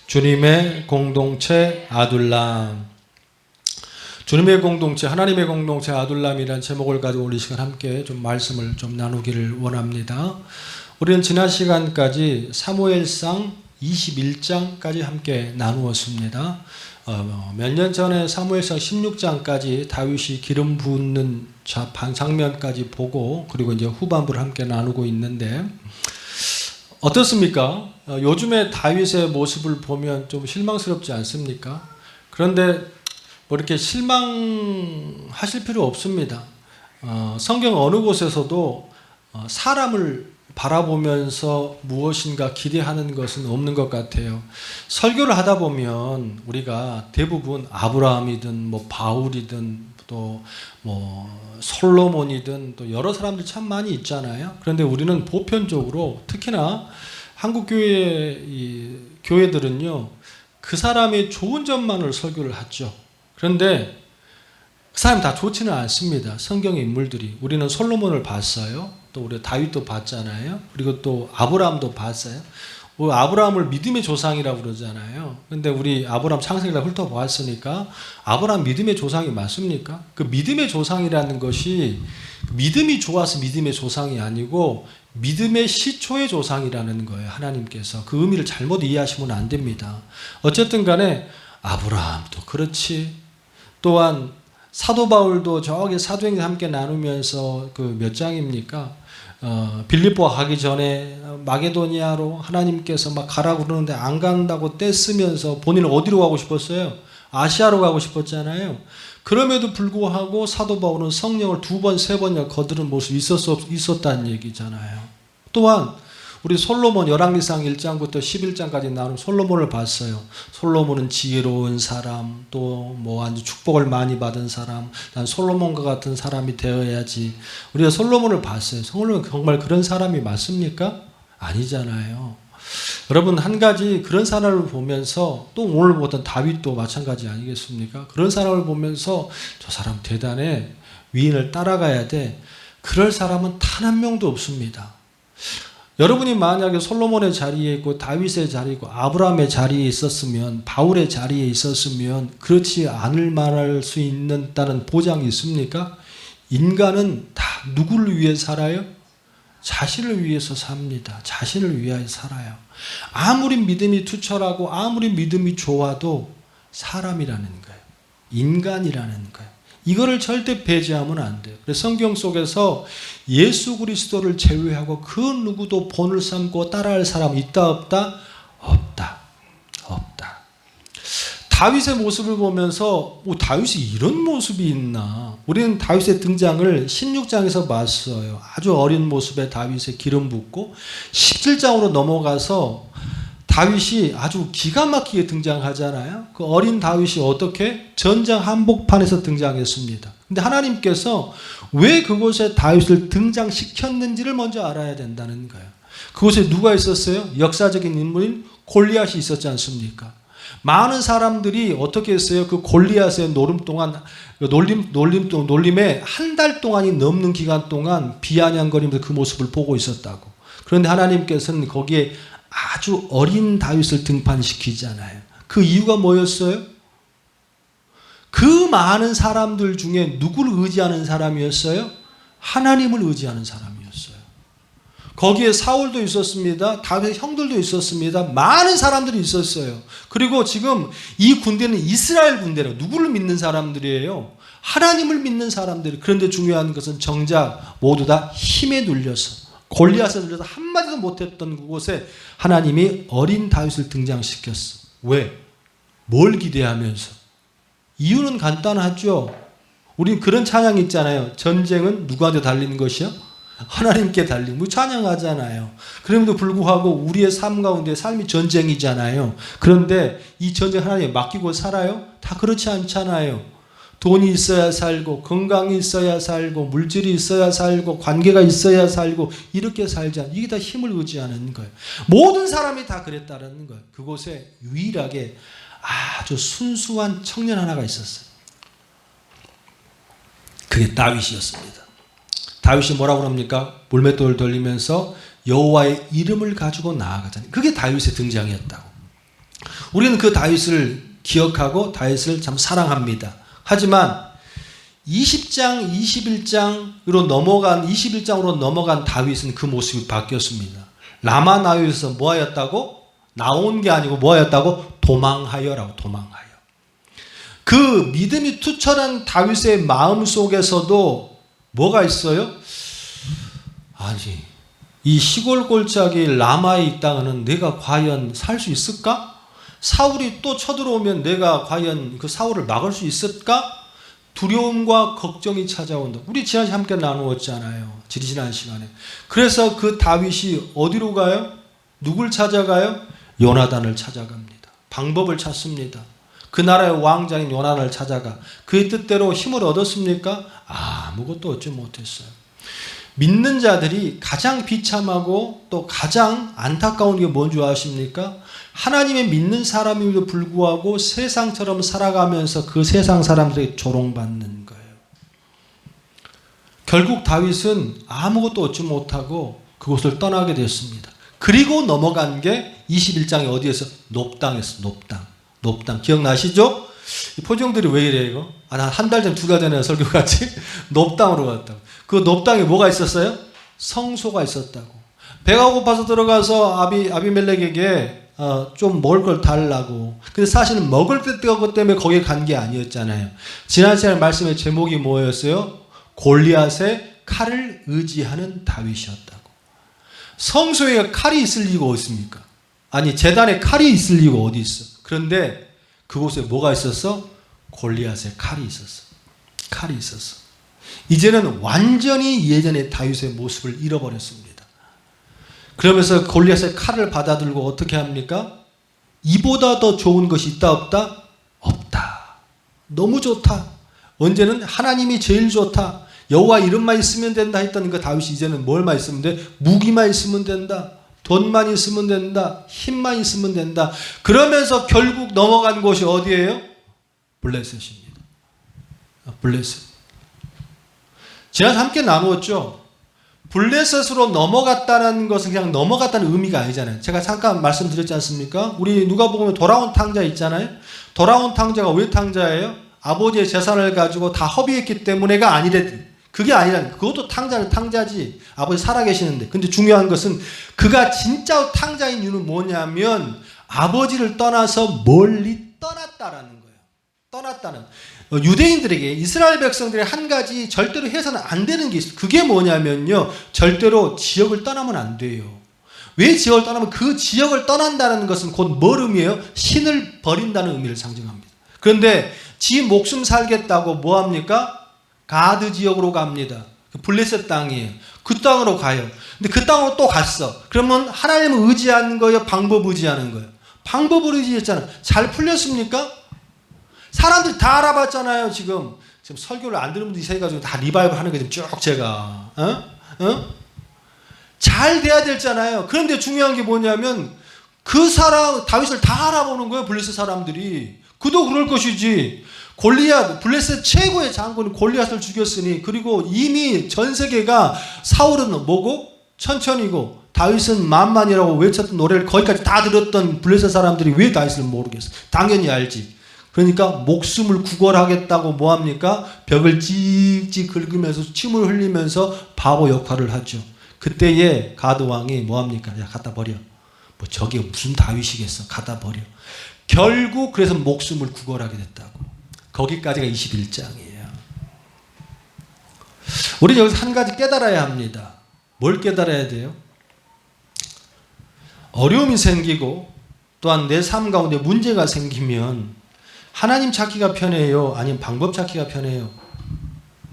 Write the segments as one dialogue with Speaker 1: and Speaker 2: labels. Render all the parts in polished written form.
Speaker 1: 주님의 공동체 아둘람. 주님의 공동체, 하나님의 공동체 아둘람이라는 제목을 가지고 오늘 이 시간 함께 좀 말씀을 좀 나누기를 원합니다. 우리는 지난 시간까지 사무엘상 21장까지 함께 나누었습니다. 몇 년 전에 사무엘상 16장까지 다윗이 기름 붓는 장면까지 보고 그리고 이제 후반부를 함께 나누고 있는데 어떻습니까? 요즘에 다윗의 모습을 보면 좀 실망스럽지 않습니까? 그런데 뭐 이렇게 실망하실 필요 없습니다. 성경 어느 곳에서도 사람을 바라보면서 무엇인가 기대하는 것은 없는 것 같아요. 설교를 하다 보면 우리가 대부분 아브라함이든 뭐 바울이든 또 뭐 솔로몬이든 또 여러 사람들 참 많이 있잖아요. 그런데 우리는 보편적으로 특히나 한국 교회들은요 그 사람의 좋은 점만을 설교를 하죠. 그런데 그 사람이 다 좋지는 않습니다. 성경의 인물들이. 우리는 솔로몬을 봤어요. 또 우리 다윗도 봤잖아요. 그리고 또 아브라함도 봤어요. 아브라함을 믿음의 조상이라고 그러잖아요. 근데 우리 아브라함 창세기를 훑어보았으니까 아브라함 믿음의 조상이 맞습니까? 그 믿음의 조상이라는 것이 믿음이 좋아서 믿음의 조상이 아니고 믿음의 시초의 조상이라는 거예요. 하나님께서. 그 의미를 잘못 이해하시면 안 됩니다. 어쨌든 간에 아브라함도 그렇지. 또한 사도 바울도 저기 사도행전 함께 나누면서 그 몇 장입니까? 빌립보 가기 전에 마게도니아로 하나님께서 막 가라고 그러는데 안 간다고 떼쓰면서 본인은 어디로 가고 싶었어요? 아시아로 가고 싶었잖아요. 그럼에도 불구하고 사도 바울은 성령을 2번, 3번이나 거두는 모습이 있었다는 얘기잖아요. 또한 우리 솔로몬 열왕기상 1장부터 11장까지 나오는 솔로몬을 봤어요. 솔로몬은 지혜로운 사람, 또 뭐 아주 축복을 많이 받은 사람, 난 솔로몬과 같은 사람이 되어야지. 우리가 솔로몬을 봤어요. 솔로몬은 정말 그런 사람이 맞습니까? 아니잖아요. 여러분 한 가지 그런 사람을 보면서 또 오늘 보던 다윗도 마찬가지 아니겠습니까? 그런 사람을 보면서 저 사람 대단해. 위인을 따라가야 돼. 그럴 사람은 단 한 명도 없습니다. 여러분이 만약에 솔로몬의 자리에 있고 다윗의 자리에 있고 아브라함의 자리에 있었으면 바울의 자리에 있었으면 그렇지 않을 만할 수 있다는 보장이 있습니까? 인간은 다 누구를 위해 살아요? 자신을 위해서 삽니다. 자신을 위하여 살아요. 아무리 믿음이 투철하고 아무리 믿음이 좋아도 사람이라는 거예요. 인간이라는 거예요. 이거를 절대 배제하면 안 돼요. 그래서 성경 속에서 예수 그리스도를 제외하고 그 누구도 본을 삼고 따라할 사람 있다 없다? 없다. 없다. 다윗의 모습을 보면서 다윗이 이런 모습이 있나? 우리는 다윗의 등장을 16장에서 봤어요. 아주 어린 모습의 다윗의 기름 붓고 17장으로 넘어가서 다윗이 아주 기가 막히게 등장하잖아요. 그 어린 다윗이 어떻게? 전장 한복판에서 등장했습니다. 근데 하나님께서 왜 그곳에 다윗을 등장시켰는지를 먼저 알아야 된다는 거예요. 그곳에 누가 있었어요? 역사적인 인물인 골리앗이 있었지 않습니까? 많은 사람들이 어떻게 했어요? 그 골리앗의 놀림에 한 달 동안이 넘는 기간 동안 비아냥거리면서 그 모습을 보고 있었다고. 그런데 하나님께서는 거기에 아주 어린 다윗을 등판시키잖아요. 그 이유가 뭐였어요? 그 많은 사람들 중에 누구를 의지하는 사람이었어요? 하나님을 의지하는 사람이었어요. 거기에 사울도 있었습니다. 다윗의 형들도 있었습니다. 많은 사람들이 있었어요. 그리고 지금 이 군대는 이스라엘 군대라고 누구를 믿는 사람들이에요? 하나님을 믿는 사람들이. 그런데 중요한 것은 정작 모두 다 힘에 눌려서 골리앗에 눌려서 한마디도 못했던 그곳에 하나님이 어린 다윗을 등장시켰어. 왜? 뭘 기대하면서? 이유는 간단하죠. 우린 그런 찬양이 있잖아요. 전쟁은 누구한테 달리는 것이요? 하나님께 달리는 거 찬양하잖아요. 그럼에도 불구하고 우리의 삶 가운데 삶이 전쟁이잖아요. 그런데 이 전쟁 하나님에 맡기고 살아요? 다 그렇지 않잖아요. 돈이 있어야 살고 건강이 있어야 살고 물질이 있어야 살고 관계가 있어야 살고 이렇게 살지 않아요. 이게 다 힘을 의지하는 거예요. 모든 사람이 다 그랬다는 거예요. 그곳에 유일하게 아주 순수한 청년 하나가 있었어요. 그게 다윗이었습니다. 다윗이 뭐라고 합니까? 물맷돌을 돌리면서 여호와의 이름을 가지고 나아가잖아요. 그게 다윗의 등장이었다고. 우리는 그 다윗을 기억하고 다윗을 참 사랑합니다. 하지만 20장, 21장으로 넘어간 다윗은 그 모습이 바뀌었습니다. 라마나요에서 뭐 하였다고? 나온 게 아니고 뭐 하였다고? 도망하여라고, 도망하여. 그 믿음이 투철한 다윗의 마음 속에서도 뭐가 있어요? 아니, 이 시골 골짜기 라마에 있다가는 내가 과연 살 수 있을까? 사울이 또 쳐들어오면 내가 과연 그 사울을 막을 수 있을까? 두려움과 걱정이 찾아온다. 우리 지난주에 함께 나누었잖아요. 지난 시간에. 그래서 그 다윗이 어디로 가요? 누굴 찾아가요? 요나단을 찾아갑니다. 방법을 찾습니다. 그 나라의 왕자인 요나단을 찾아가 그의 뜻대로 힘을 얻었습니까? 아무것도 얻지 못했어요. 믿는 자들이 가장 비참하고 또 가장 안타까운 게 뭔지 아십니까? 하나님의 믿는 사람임에도 불구하고 세상처럼 살아가면서 그 세상 사람들에게 조롱받는 거예요. 결국 다윗은 아무것도 얻지 못하고 그곳을 떠나게 됐습니다. 그리고 넘어간 게 21장에 어디에서? 높당에서 높당. 기억나시죠? 이 표정들이 왜 이래 이거? 한 달 전, 두 달 전에 설교 같이 높당으로 갔다고. 그 높당에 뭐가 있었어요? 성소가 있었다고. 배가 고파서 들어가서 아비멜렉에게 좀 먹을 걸 달라고. 근데 사실은 먹을 것 때문에 거기에 간 게 아니었잖아요. 지난 시간에 말씀의 제목이 뭐였어요? 골리앗의 칼을 의지하는 다윗이었다고. 성소에 칼이 있을 리가 없습니까? 아니, 제단에 칼이 있을 리가 어디 있어? 그런데 그곳에 뭐가 있었어? 골리앗의 칼이 있었어. 칼이 있었어. 이제는 완전히 예전의 다윗의 모습을 잃어버렸습니다. 그러면서 골리앗의 칼을 받아들고 어떻게 합니까? 이보다 더 좋은 것이 있다 없다? 없다. 너무 좋다. 언제는 하나님이 제일 좋다. 여호와 이름만 있으면 된다 했던 그 다윗이 이제는 뭘만 있으면 돼? 무기만 있으면 된다. 돈만 있으면 된다. 힘만 있으면 된다. 그러면서 결국 넘어간 곳이 어디예요? 블레셋입니다. 블레셋. 지난주 함께 나누었죠. 블레셋으로 넘어갔다는 것은 그냥 넘어갔다는 의미가 아니잖아요. 제가 잠깐 말씀드렸지 않습니까? 우리 누가복음에 돌아온 탕자 있잖아요. 돌아온 탕자가 왜 탕자예요? 아버지의 재산을 가지고 다 허비했기 때문에가 아니래. 그게 아니라 그것도 탕자지. 아버지 살아계시는데. 근데 중요한 것은 그가 진짜 탕자인 이유는 뭐냐면 아버지를 떠나서 멀리 떠났다라는 거예요. 떠났다는. 유대인들에게, 이스라엘 백성들의 한 가지 절대로 해서는 안 되는 게 있어요. 그게 뭐냐면요, 절대로 지역을 떠나면 안 돼요. 왜 지역을 떠나면? 그 지역을 떠난다는 것은 곧 뭘 의미해요? 신을 버린다는 의미를 상징합니다. 그런데 지 목숨 살겠다고 뭐 합니까? 가드 지역으로 갑니다. 블레셋 땅이에요. 그 땅으로 가요. 근데 그 땅으로 또 갔어. 그러면 하나님을 의지하는 거예요? 방법 의지하는 거예요? 방법을 의지했잖아요. 잘 풀렸습니까? 사람들이 다 알아봤잖아요. 지금 설교를 안 들은 분들이 있어가지고 다 리바이벌 하는 거 지금 쭉 제가 잘 돼야 되잖아요. 그런데 중요한 게 뭐냐면 그 사람 다윗을 다 알아보는 거예요. 블레셋 사람들이. 그도 그럴 것이지. 골리앗, 블레셋 최고의 장군이 골리앗을 죽였으니, 그리고 이미 전 세계가 사울은 뭐고? 천천히고 다윗은 만만이라고 외쳤던 노래를 거기까지 다 들었던 블레셋 사람들이 왜 다윗을 모르겠어? 당연히 알지. 그러니까 목숨을 구걸하겠다고 뭐합니까? 벽을 찍찍 긁으면서 침을 흘리면서 바보 역할을 하죠. 그때에 가드 왕이 뭐합니까? 야, 갖다 버려. 뭐 저게 무슨 다윗이겠어? 갖다 버려. 결국 그래서 목숨을 구걸하게 됐다고. 거기까지가 21장이에요. 우리는 여기서 한 가지 깨달아야 합니다. 뭘 깨달아야 돼요? 어려움이 생기고 또한 내 삶 가운데 문제가 생기면 하나님 찾기가 편해요? 아니면 방법 찾기가 편해요?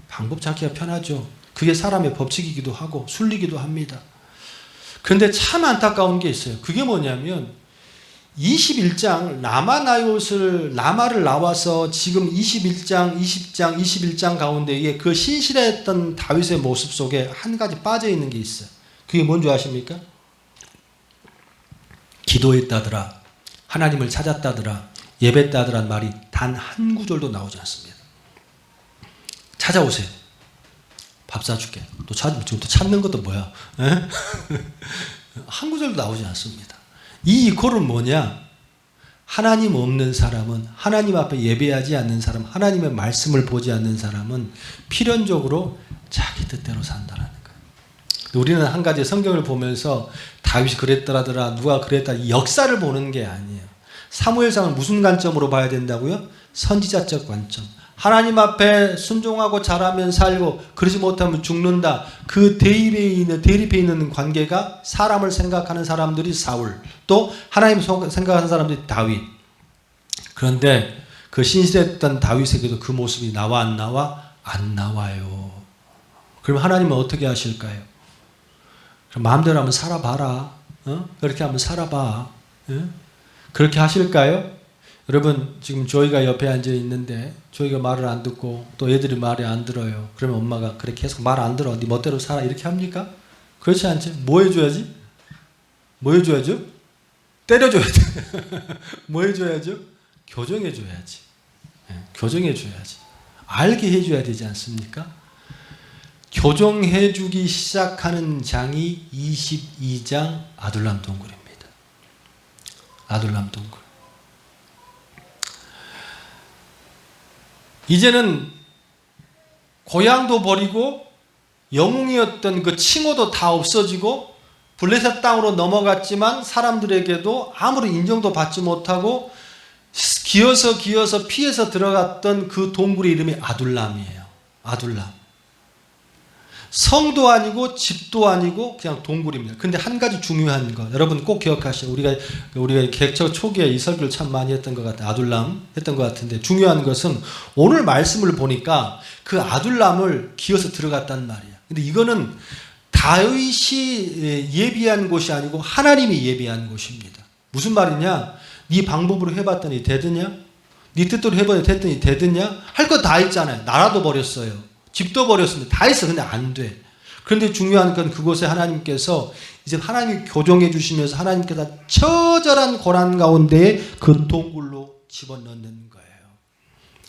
Speaker 1: 방법 찾기가 편하죠. 그게 사람의 법칙이기도 하고 순리기도 합니다. 그런데 참 안타까운 게 있어요. 그게 뭐냐면 21장 라마를 나와서 지금 21장, 20장, 21장 가운데에 그 신실했던 다윗의 모습 속에 한 가지 빠져 있는 게 있어요. 그게 뭔지 아십니까? 기도했다더라, 하나님을 찾았다더라, 예배했다더란 말이 단 한 구절도 나오지 않습니다. 찾아오세요. 밥 사줄게. 지금 또 찾는 것도 뭐야? 한 구절도 나오지 않습니다. 이 이꼴은 뭐냐? 하나님 없는 사람은, 하나님 앞에 예배하지 않는 사람, 하나님의 말씀을 보지 않는 사람은 필연적으로 자기 뜻대로 산다는 거예요. 우리는 한 가지 성경을 보면서 다윗이 그랬더라더라, 누가 그랬다, 이 역사를 보는 게 아니에요. 사무엘상을 무슨 관점으로 봐야 된다고요? 선지자적 관점. 하나님 앞에 순종하고 잘하면 살고 그러지 못하면 죽는다. 그 대립해 있는 관계가 사람을 생각하는 사람들이 사울, 또 하나님 생각하는 사람들이 다윗. 그런데 그 신실했던 다윗에게도 그 모습이 나와 안 나와? 안 나와요. 그럼 하나님은 어떻게 하실까요? 그럼 마음대로 한번 살아봐라. 그렇게 한번 살아봐. 그렇게 하실까요? 여러분, 지금 조이가 옆에 앉아 있는데 조이가 말을 안 듣고 또 애들이 말을 안 들어요. 그러면 엄마가 그래 계속 말 안 들어, 네 멋대로 살아, 이렇게 합니까? 그렇지 않죠? 뭐 해줘야지? 뭐 해줘야죠? 때려줘야 돼. 뭐 해줘야죠? 교정해줘야지. 교정해줘야지. 알게 해줘야 되지 않습니까? 교정해주기 시작하는 장이 22장 아둘람 동굴입니다. 아둘람 동굴. 이제는 고향도 버리고 영웅이었던 그 칭호도 다 없어지고 블레셋 땅으로 넘어갔지만 사람들에게도 아무런 인정도 받지 못하고 기어서 피해서 들어갔던 그 동굴의 이름이 아둘람이에요. 아둘람. 성도 아니고 집도 아니고 그냥 동굴입니다. 근데 한 가지 중요한 거 여러분 꼭 기억하시죠. 우리가 개척 초기에 이 설교를 참 많이 했던 것 같아요. 아둘람 했던 것 같은데 중요한 것은 오늘 말씀을 보니까 그 아둘람을 기어서 들어갔단 말이야. 근데 이거는 다윗이 예비한 곳이 아니고 하나님이 예비한 곳입니다. 무슨 말이냐? 네 방법으로 해봤더니 되느냐? 네 뜻대로 해봤더니 됐더니 되느냐? 할 거 다 했잖아요. 나라도 버렸어요. 집도 버렸습니다. 다 했어. 근데 안 돼. 그런데 중요한 건 그곳에 하나님께서 이제 하나님이 교정해 주시면서 하나님께서 처절한 고난 가운데에 그 동굴로 집어넣는 거예요.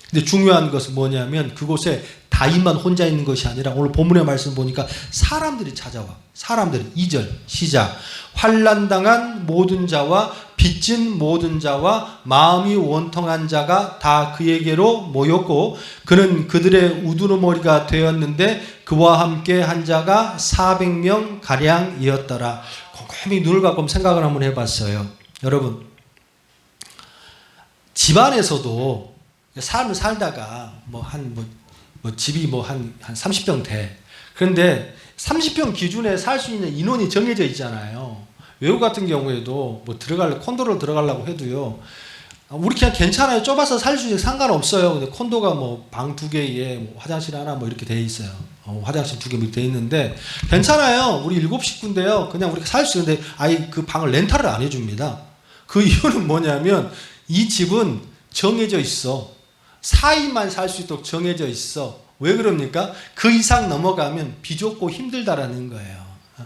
Speaker 1: 근데 중요한 것은 뭐냐면 그곳에 다윗만 혼자 있는 것이 아니라 오늘 본문의 말씀 보니까 사람들이 찾아와. 사람들이 2절 시작. 환난당한 모든 자와 빚진 모든 자와 마음이 원통한 자가 다 그에게로 모였고 그는 그들의 우두머리가 되었는데 그와 함께 한 자가 400명 가량이었더라. 곰곰이 눈을 감고 생각을 한번 해봤어요. 여러분 집안에서도 삶을 살다가 집이 한 30평 돼. 그런데 30평 기준에 살 수 있는 인원이 정해져 있잖아요. 외국 같은 경우에도 콘도로 들어가려고 해도요. 우리 그냥 괜찮아요. 좁아서 살 수 있는 상관없어요. 근데 콘도가 방 2개에 화장실 하나 이렇게 돼 있어요. 화장실 2개 이렇게 돼 있는데 괜찮아요. 우리 7식구인데요. 그냥 우리가 살 수 있는데 아예 그 방을 렌탈을 안 해줍니다. 그 이유는 뭐냐면 이 집은 정해져 있어. 4인만 살 수 있도록 정해져 있어. 왜 그럽니까? 그 이상 넘어가면 비좁고 힘들다라는 거예요.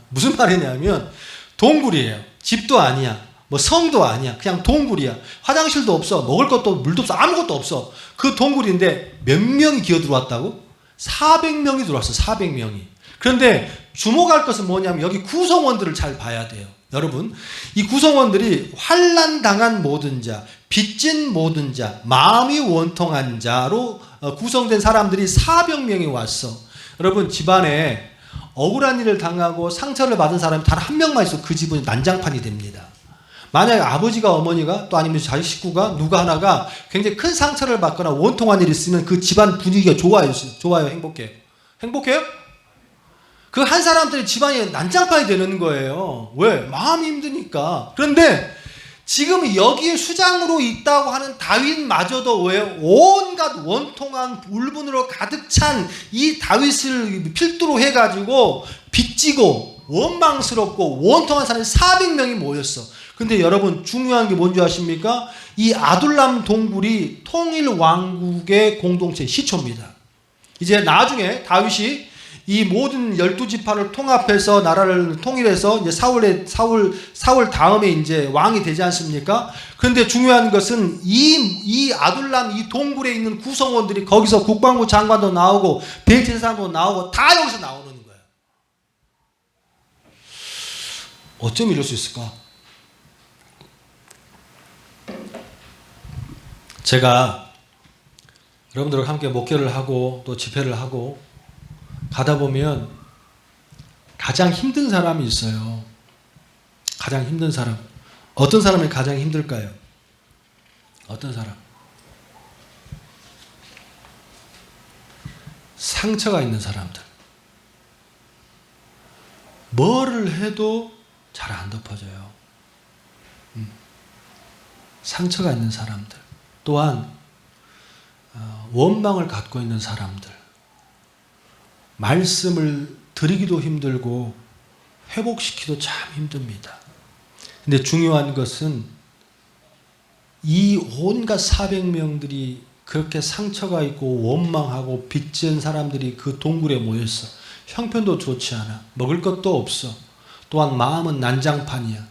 Speaker 1: 무슨 말이냐면 동굴이에요. 집도 아니야. 성도 아니야. 그냥 동굴이야. 화장실도 없어. 먹을 것도 물도 없어. 아무것도 없어. 그 동굴인데 몇 명이 기어 들어왔다고? 400명이 들어왔어. 400명이. 그런데 주목할 것은 뭐냐면 여기 구성원들을 잘 봐야 돼요. 여러분 이 구성원들이 환난당한 모든 자, 빚진 모든 자, 마음이 원통한 자로 구성된 사람들이 400명이 왔어. 여러분 집안에 억울한 일을 당하고 상처를 받은 사람이 단 한 명만 있어 그 집은 난장판이 됩니다. 만약에 아버지가 어머니가 또 아니면 자식 식구가 누가 하나가 굉장히 큰 상처를 받거나 원통한 일이 있으면 그 집안 분위기가 좋아요? 행복해요? 행복해요? 그 한 사람들이 집안이 난장판이 되는 거예요. 왜? 마음이 힘드니까. 그런데 지금 여기에 수장으로 있다고 하는 다윗마저도 왜 온갖 원통한 울분으로 가득 찬 이 다윗을 필두로 해가지고 빚지고 원망스럽고 원통한 사람이 400명이 모였어. 근데 여러분 중요한 게 뭔지 아십니까? 이 아둘람 동굴이 통일 왕국의 공동체 시초입니다. 이제 나중에 다윗이 이 모든 12지파를 통합해서 나라를 통일해서 이제 사울 다음에 이제 왕이 되지 않습니까? 그런데 중요한 것은 이 아둘람 이 동굴에 있는 구성원들이 거기서 국방부 장관도 나오고 대제사장도 나오고 다 여기서 나오는 거예요. 어쩜 이럴 수 있을까? 제가 여러분들과 함께 목회를 하고 또 집회를 하고 가다 보면 가장 힘든 사람이 있어요. 가장 힘든 사람. 어떤 사람이 가장 힘들까요? 어떤 사람? 상처가 있는 사람들. 뭐를 해도 잘 안 덮어져요. 상처가 있는 사람들. 또한 원망을 갖고 있는 사람들. 말씀을 드리기도 힘들고 회복시키기도 참 힘듭니다. 근데 중요한 것은 이 온갖 400명들이 그렇게 상처가 있고 원망하고 빚진 사람들이 그 동굴에 모였어. 형편도 좋지 않아. 먹을 것도 없어. 또한 마음은 난장판이야.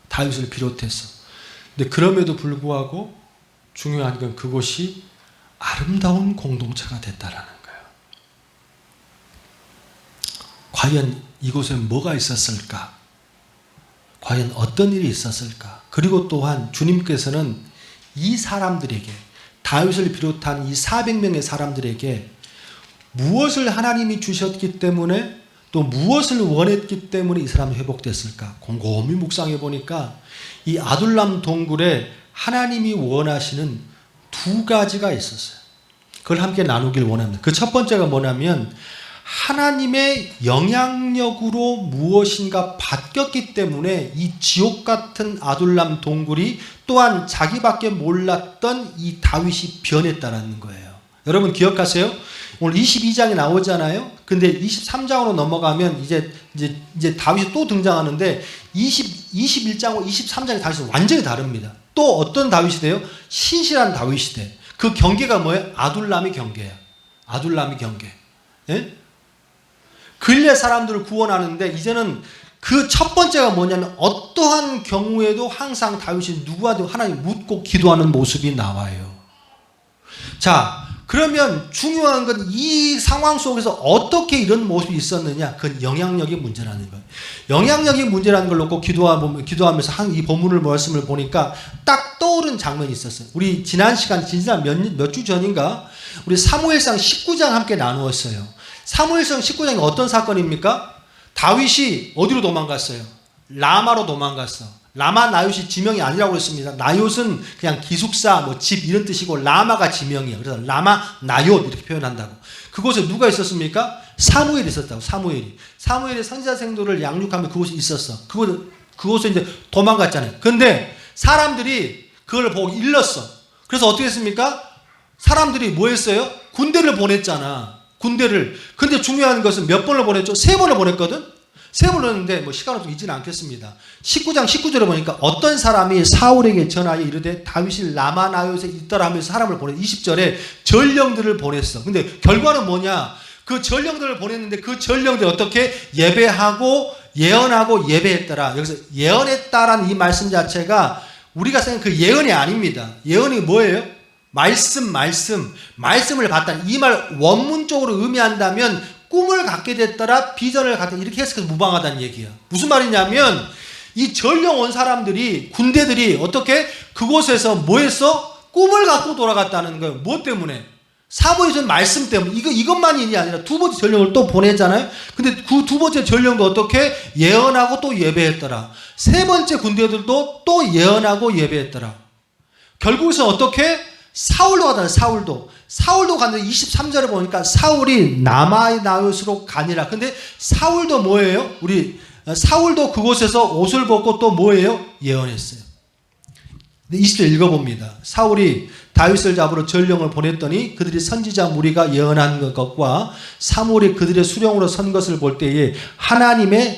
Speaker 1: 다윗을 비롯해서. 근데 그럼에도 불구하고 중요한 건 그곳이 아름다운 공동체가 됐다라는 거예요. 과연 이곳에 뭐가 있었을까? 과연 어떤 일이 있었을까? 그리고 또한 주님께서는 이 사람들에게, 다윗을 비롯한 이 400명의 사람들에게 무엇을 하나님이 주셨기 때문에, 또 무엇을 원했기 때문에 이 사람이 회복됐을까? 곰곰이 묵상해 보니까 이 아둘람 동굴에 하나님이 원하시는 두 가지가 있었어요. 그걸 함께 나누길 원합니다. 그 첫 번째가 뭐냐면 하나님의 영향력으로 무엇인가 바뀌었기 때문에 이 지옥 같은 아둘람 동굴이 또한 자기밖에 몰랐던 이 다윗이 변했다는 거예요. 여러분 기억하세요? 오늘 22장에 나오잖아요. 근데 23장으로 넘어가면 이제 다윗이 또 등장하는데 21장과 23장의 다윗은 완전히 다릅니다. 또 어떤 다윗이 돼요? 신실한 다윗이 돼. 그 경계가 뭐예요? 아둘람의 경계야. 아둘람의 경계. 예? 근래 사람들을 구원하는데 이제는 그 첫 번째가 뭐냐면 어떠한 경우에도 항상 다윗이 누구와도 하나님 묻고 기도하는 모습이 나와요. 자, 그러면 중요한 건 이 상황 속에서 어떻게 이런 모습이 있었느냐? 그건 영향력의 문제라는 거예요. 영향력의 문제라는 걸 놓고 기도하면서 이 본문을 말씀을 보니까 딱 떠오른 장면이 있었어요. 우리 지난 몇 주 전인가 우리 사무엘상 19장 함께 나누었어요. 사무엘상 19장이 어떤 사건입니까? 다윗이 어디로 도망갔어요? 라마로 도망갔어. 라마 나얏이 지명이 아니라고 했습니다. 나얏은 그냥 기숙사, 집 이런 뜻이고 라마가 지명이에요. 그래서 라마 나얏 이렇게 표현한다고. 그곳에 누가 있었습니까? 사무엘이 있었다고. 사무엘이 선지자 생도를 양육하며 그곳에 있었어. 그곳에 이제 도망갔잖아요. 그런데 사람들이 그걸 보고 일렀어. 그래서 어떻게 했습니까? 사람들이 뭐 했어요? 군대를 보냈잖아. 군대를. 근데 중요한 것은 몇 번을 보냈죠? 3번을 보냈거든? 3번을 했는데 시간을 좀 잊지는 않겠습니다. 19장 19절에 보니까 어떤 사람이 사울에게 전하여 이르되 다윗이 라마 나얏에 있더라 하면서 사람을 보내. 20절에 전령들을 보냈어. 근데 결과는 뭐냐? 그 전령들을 보냈는데 그 전령들이 어떻게 예배하고 예언하고 예배했더라. 여기서 예언했다라는 이 말씀 자체가 우리가 생각하는 그 예언이 아닙니다. 예언이 뭐예요? 말씀을 봤다는 이 말 원문적으로 의미한다면 꿈을 갖게 됐더라, 비전을 갖게 이렇게 해석해서 무방하다는 얘기야. 무슨 말이냐면 이 전령 온 사람들이 군대들이 어떻게 그곳에서 뭐 했어? 꿈을 갖고 돌아갔다는 거예요. 뭐 때문에? 사무엘서는 말씀 때문에. 이것만이 아니라 두 번째 전령을 또 보내잖아요. 근데 그 두 번째 전령도 어떻게 예언하고 또 예배했더라. 세 번째 군대들도 또 예언하고 예배했더라. 결국에서 어떻게? 사울도 가잖아요. 사울도 갔는데 23절에 보니까 사울이 라마 나얏으로 가니라. 근데 사울도 뭐예요? 사울도 그곳에서 옷을 벗고 또 뭐예요? 예언했어요. 20절 읽어봅니다. 사울이 다윗을 잡으러 전령을 보냈더니 그들이 선지자 무리가 예언한 것과 사무엘이 그들의 수령으로 선 것을 볼 때에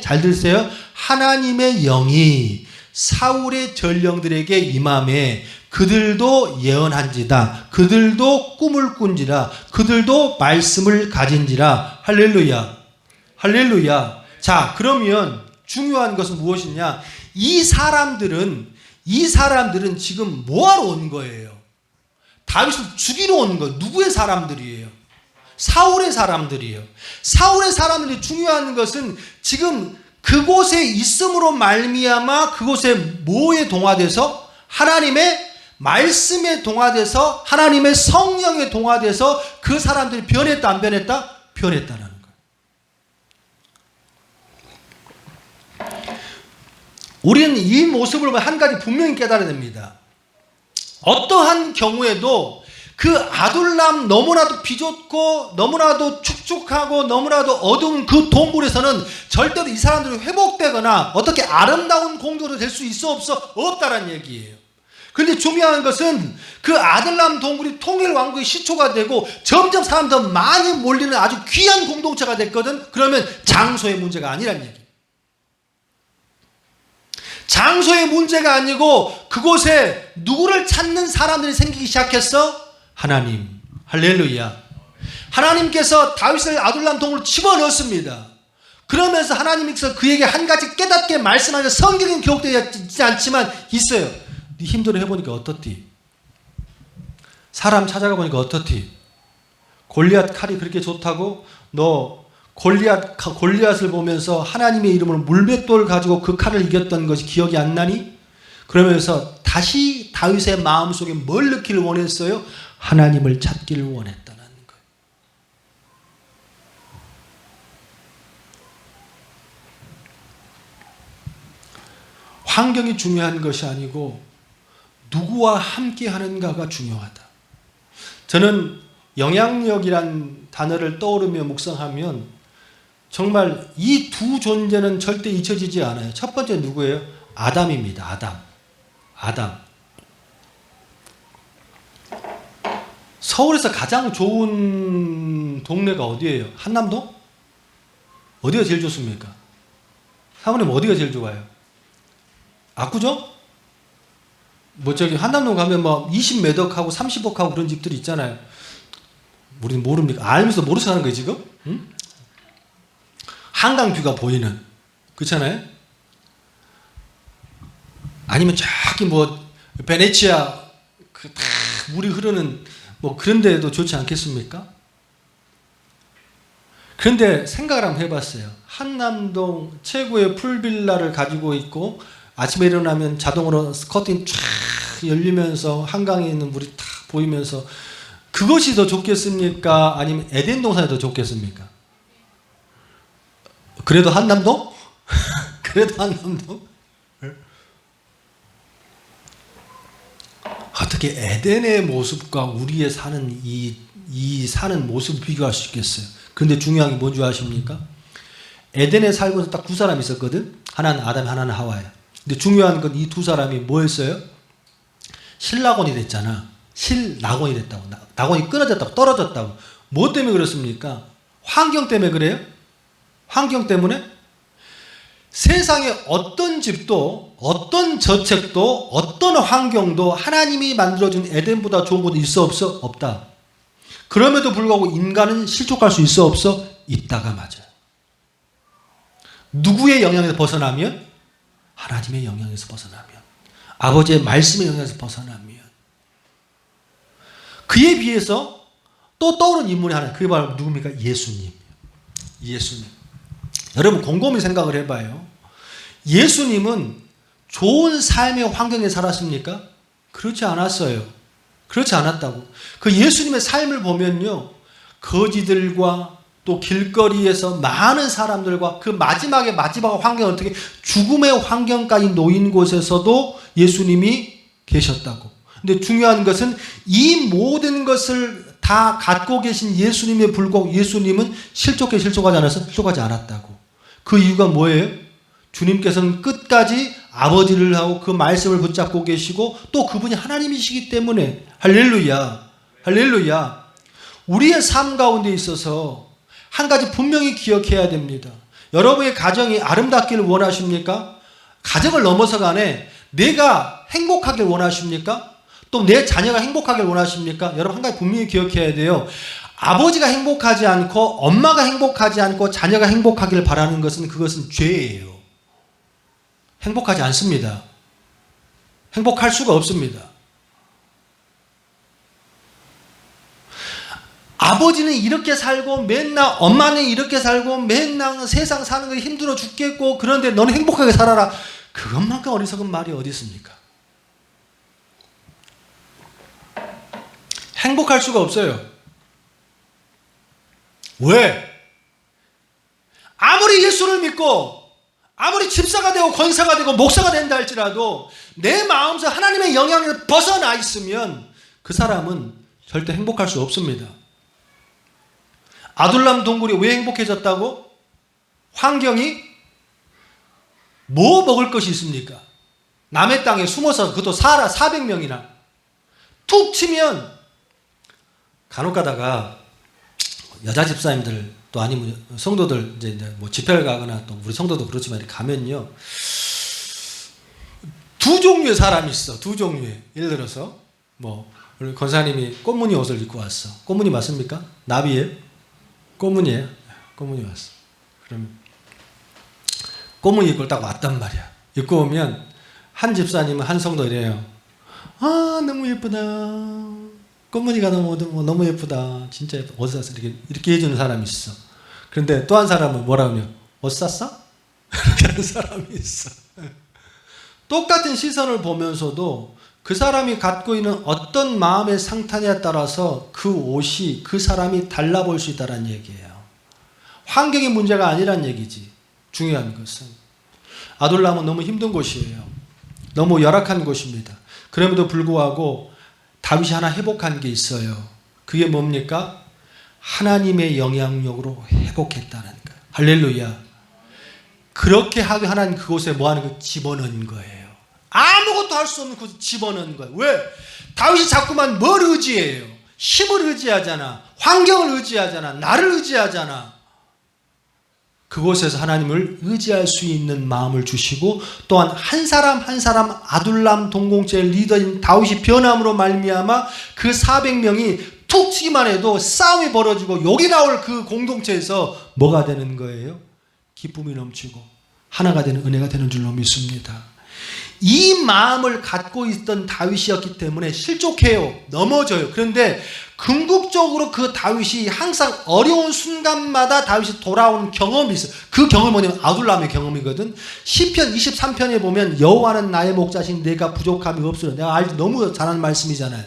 Speaker 1: 잘 들으세요. 하나님의 영이 사울의 전령들에게 임함에 그들도 예언한지다. 그들도 꿈을 꾼지라. 그들도 말씀을 가진지라. 할렐루야. 할렐루야. 자, 그러면 중요한 것은 무엇이냐? 이 사람들은 지금 뭐하러 온 거예요? 다윗을 죽이러 온 거예요. 누구의 사람들이에요? 사울의 사람들이에요. 사울의 사람들이 중요한 것은 지금 그곳에 있음으로 말미암아 그곳에 뭐에 동화돼서 하나님의 말씀에 동화돼서 하나님의 성령에 동화돼서 그 사람들이 변했다 안 변했다? 변했다는 거예요. 우리는 이 모습을 보면 한 가지 분명히 깨달아야 됩니다. 어떠한 경우에도 그 아둘람 너무나도 비좁고 너무나도 축축하고 너무나도 어두운 그 동굴에서는 절대로 이 사람들이 회복되거나 어떻게 아름다운 공동으로 될 수 있어 없어? 없다라는 얘기예요. 그런데 중요한 것은 그 아둘람 동굴이 통일 왕국의 시초가 되고 점점 사람들 더 많이 몰리는 아주 귀한 공동체가 됐거든. 그러면 장소의 문제가 아니란 얘기예요. 장소의 문제가 아니고 그곳에 누구를 찾는 사람들이 생기기 시작했어? 하나님. 할렐루야. 하나님께서 다윗을 아둘람 동굴로 집어넣었습니다. 그러면서 하나님께서 그에게 한 가지 깨닫게 말씀하셔서 성경은 기록되어 있지 않지만 있어요. 네 힘대로 해보니까 어떻디? 사람 찾아가 보니까 어떻디? 골리앗 칼이 그렇게 좋다고? 너 골리앗을 보면서 하나님의 이름으로 물맷돌 가지고 그 칼을 이겼던 것이 기억이 안 나니? 그러면서 다시 다윗의 마음속에 뭘 넣기를 원했어요? 하나님을 찾기를 원했다는 거예요. 환경이 중요한 것이 아니고 누구와 함께 하는가가 중요하다. 저는 영향력이란 단어를 떠오르며 묵상하면 정말 이 두 존재는 절대 잊혀지지 않아요. 첫 번째 누구예요? 아담입니다. 아담. 서울에서 가장 좋은 동네가 어디예요? 한남동? 어디가 제일 좋습니까? 사모님 어디가 제일 좋아요? 압구정? 뭐 저기 한남동 가면 뭐 20몇 억하고 30억하고 그런 집들이 있잖아요. 우리는 모릅니까? 알면서 모르서 사는 거예요 지금? 응? 한강뷰가 보이는, 그렇잖아요? 아니면 저기 뭐 베네치아 그 다 물이 흐르는 뭐 그런 데도 좋지 않겠습니까? 그런데 생각을 한번 해봤어요. 한남동 최고의 풀빌라를 가지고 있고 아침에 일어나면 자동으로 스커튼이 쫙 열리면서 한강에 있는 물이 다 보이면서 그것이 더 좋겠습니까? 아니면 에덴 동산이 더 좋겠습니까? 그래도 한남동? 그래도 한남동? 어떻게 에덴의 모습과 우리의 사는 이 사는 모습을 비교할 수 있겠어요? 그런데 중요한 게 뭔지 아십니까? 에덴에 살고 딱 두 사람이 있었거든? 하나는 아담, 하나는 하와야. 근데 중요한 건 이 두 사람이 뭐였어요? 신라곤이 됐잖아. 신라곤이 됐다고. 낙원이 끊어졌다고, 떨어졌다고. 뭐 때문에 그렇습니까? 환경 때문에 그래요? 환경 때문에? 세상에 어떤 집도, 어떤 저택도, 어떤 환경도 하나님이 만들어준 에덴보다 좋은 곳이 있어 없어? 없다. 그럼에도 불구하고 인간은 실족할 수 있어 없어? 있다가 맞아요. 누구의 영향에서 벗어나면? 하나님의 영향에서 벗어나면. 아버지의 말씀의 영향에서 벗어나면. 그에 비해서 또 떠오른 인물이 하나, 그게 바로 누굽니까? 예수님. 예수님. 여러분 곰곰이 생각을 해봐요. 예수님은 좋은 삶의 환경에 살았습니까? 그렇지 않았어요. 그렇지 않았다고. 그 예수님의 삶을 보면요, 거지들과 또 길거리에서 많은 사람들과 그 마지막 환경은 어떻게 죽음의 환경까지 놓인 곳에서도 예수님이 계셨다고. 근데 중요한 것은 이 모든 것을 다 갖고 계신 예수님에 불구하고 예수님은 실족하지 않았다고. 그 이유가 뭐예요? 주님께서는 끝까지 아버지를 하고 그 말씀을 붙잡고 계시고 또 그분이 하나님이시기 때문에. 할렐루야. 할렐루야. 우리의 삶 가운데 있어서 한 가지 분명히 기억해야 됩니다. 여러분의 가정이 아름답기를 원하십니까? 가정을 넘어서 간에 내가 행복하길 원하십니까? 또 내 자녀가 행복하길 원하십니까? 여러분 한 가지 분명히 기억해야 돼요. 아버지가 행복하지 않고 엄마가 행복하지 않고 자녀가 행복하기를 바라는 것은 그것은 죄예요. 행복하지 않습니다. 행복할 수가 없습니다. 아버지는 이렇게 살고 맨날 엄마는 이렇게 살고 맨날 세상 사는 거 힘들어 죽겠고 그런데 너는 행복하게 살아라. 그것만큼 어리석은 말이 어디 있습니까? 행복할 수가 없어요. 왜? 아무리 예수를 믿고 아무리 집사가 되고 권사가 되고 목사가 된다 할지라도 내 마음속 하나님의 영향을 벗어나 있으면 그 사람은 절대 행복할 수 없습니다. 아둘람 동굴이 왜 행복해졌다고? 환경이 뭐 먹을 것이 있습니까? 남의 땅에 숨어서 그것도 400명이나 툭 치면 간혹 가다가 여자 집사님들 또 아니면 성도들 이제 뭐 집회를 가거나 또 우리 성도도 그렇지만 가면요 두 종류의 사람이 있어. 두 종류의. 예를 들어서 뭐 우리 권사님이 꽃무늬 옷을 입고 왔어. 꽃무늬 맞습니까? 나비예요? 꽃무늬예요? 꽃무늬 왔어. 그럼 꽃무늬 입고 딱 왔단 말이야. 입고 오면 한 집사님은 한 성도 이래요. 아 너무 예쁘다. 꽃무늬가 너무 예쁘다. 진짜 예쁘다. 어디서 샀어? 이렇게 해주는 사람이 있어. 그런데 또 한 사람은 뭐라 하면 어디서 샀어? 이렇게 하는 사람이 있어. 똑같은 시선을 보면서도 그 사람이 갖고 있는 어떤 마음의 상태에 따라서 그 옷이 그 사람이 달라볼 수 있다는 얘기예요. 환경의 문제가 아니란 얘기지. 중요한 것은 아둘람은 너무 힘든 곳이에요. 너무 열악한 곳입니다. 그럼에도 불구하고 다윗이 하나 회복한 게 있어요. 그게 뭡니까? 하나님의 영향력으로 회복했다는 거예요. 할렐루야. 그렇게 하고 하나님 그곳에 뭐 하는 거? 집어넣은 거예요. 아무것도 할 수 없는 곳에 집어넣은 거예요. 왜? 다윗이 자꾸만 뭘 의지해요? 힘을 의지하잖아. 환경을 의지하잖아. 나를 의지하잖아. 그곳에서 하나님을 의지할 수 있는 마음을 주시고 또한 한 사람 한 사람 아둘람 동공체의 리더인 다윗이 변함으로 말미암아 그 400명이 툭 치기만 해도 싸움이 벌어지고 욕이 나올 그 공동체에서 뭐가 되는 거예요? 기쁨이 넘치고 하나가 되는 은혜가 되는 줄로 믿습니다. 이 마음을 갖고 있던 다윗이었기 때문에 실족해요. 넘어져요. 그런데 궁극적으로 그 다윗이 항상 어려운 순간마다 다윗이 돌아오는 경험이 있어요. 그 경험이 뭐냐면 아둘람의 경험이거든. 시편 23편에 보면 여호와는 나의 목자신 내가 부족함이 없으려. 내가 알지 너무 잘하는 말씀이잖아요.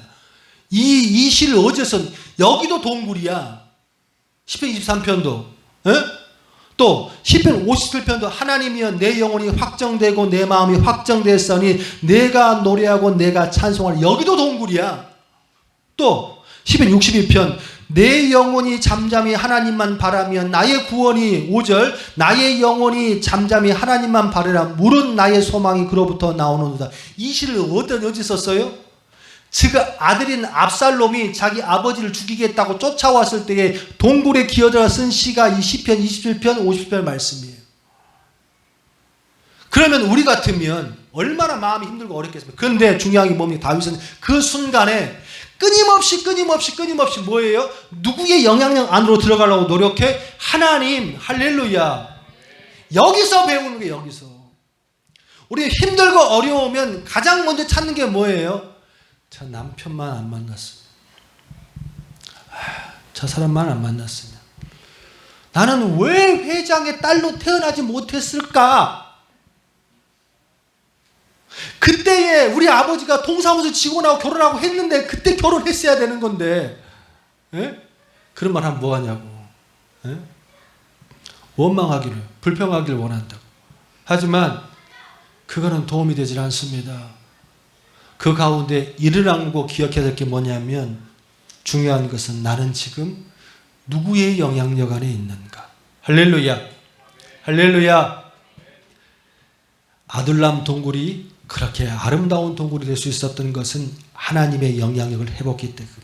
Speaker 1: 이 시를 어디서 여기도 동굴이야. 시편 23편도. 에? 또 시편 57편도 하나님이여 내 영혼이 확정되고 내 마음이 확정됐으니 내가 노래하고 내가 찬송할. 여기도 동굴이야. 또 시편 62편 내 영혼이 잠잠히 하나님만 바라면 나의 구원이 5절 나의 영혼이 잠잠히 하나님만 바라라 물은 나의 소망이 그로부터 나오는도다. 이 시를 어디 썼어요? 지금 아들인 압살롬이 자기 아버지를 죽이겠다고 쫓아왔을 때에 동굴에 기어들어 쓴 시가 이 시편 27편 50편 말씀이에요. 그러면 우리 같으면 얼마나 마음이 힘들고 어렵겠습니까? 그런데 중요한 게 뭡니까? 다윗은 그 순간에 끊임없이 뭐예요? 누구의 영향력 안으로 들어가려고 노력해? 하나님, 할렐루야. 여기서 배우는 게 여기서. 우리 힘들고 어려우면 가장 먼저 찾는 게 뭐예요? 저 남편만 안 만났으면, 저 사람만 안 만났으면, 나는 왜 회장의 딸로 태어나지 못했을까? 그때에 우리 아버지가 동사무소 직원하고 결혼하고 했는데 그때 결혼했어야 되는 건데, 에? 그런 말 하면 뭐하냐고. 에? 원망하기를, 불평하기를 원한다고. 하지만 그거는 도움이 되질 않습니다. 그 가운데 이를 안고 기억해야 될 게 뭐냐면 중요한 것은 나는 지금 누구의 영향력 안에 있는가. 할렐루야. 할렐루야. 아둘람 동굴이 그렇게 아름다운 동굴이 될 수 있었던 것은 하나님의 영향력을 회복했기 때문에.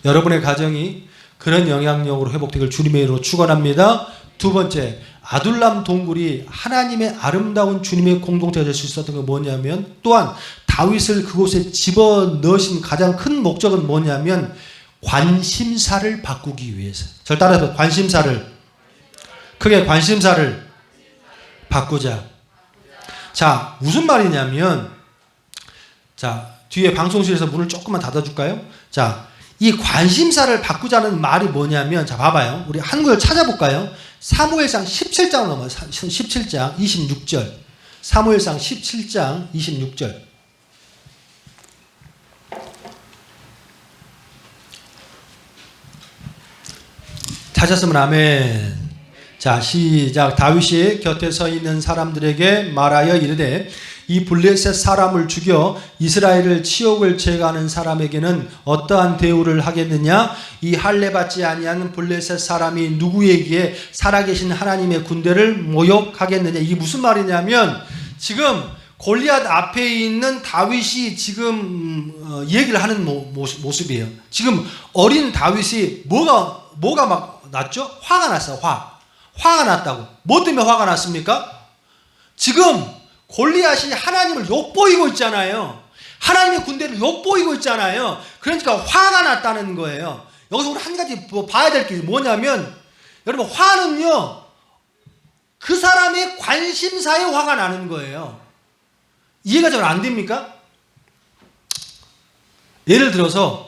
Speaker 1: 여러분의 가정이 그런 영향력으로 회복되길 주님의 이름으로 축원합니다. 두 번째, 아둘람 동굴이 하나님의 아름다운 주님의 공동체가 될 수 있었던 건 뭐냐면 또한 다윗을 그곳에 집어넣으신 가장 큰 목적은 뭐냐면 관심사를 바꾸기 위해서. 절 따라서 관심사를, 크게 관심사를 바꾸자. 자, 무슨 말이냐면, 자, 뒤에 방송실에서 문을 조금만 닫아줄까요? 자, 이 관심사를 바꾸자는 말이 뭐냐면, 자, 봐봐요. 우리 한국어를 찾아볼까요? 사무엘상 17장 넘어요. 17장 26절. 사무엘상 17장 26절. 찾았으면 아멘. 자, 시작. 다윗이 곁에 서 있는 사람들에게 말하여 이르되 이 블레셋 사람을 죽여 이스라엘을 치욕을 제거하는 사람에게는 어떠한 대우를 하겠느냐? 이 할례 받지 아니한 블레셋 사람이 누구에게 살아계신 하나님의 군대를 모욕하겠느냐? 이게 무슨 말이냐면 지금 골리앗 앞에 있는 다윗이 지금 얘기를 하는 모습이에요. 지금 어린 다윗이 뭐가 막 났죠? 화가 났어요. 화가 났다고. 뭐 때문에 화가 났습니까? 지금 골리앗이 하나님을 욕보이고 있잖아요. 하나님의 군대를 욕보이고 있잖아요. 그러니까 화가 났다는 거예요. 여기서 우리 한 가지 봐야 될 게 뭐냐면, 여러분, 화는요, 그 사람의 관심사에 화가 나는 거예요. 이해가 잘 안 됩니까? 예를 들어서,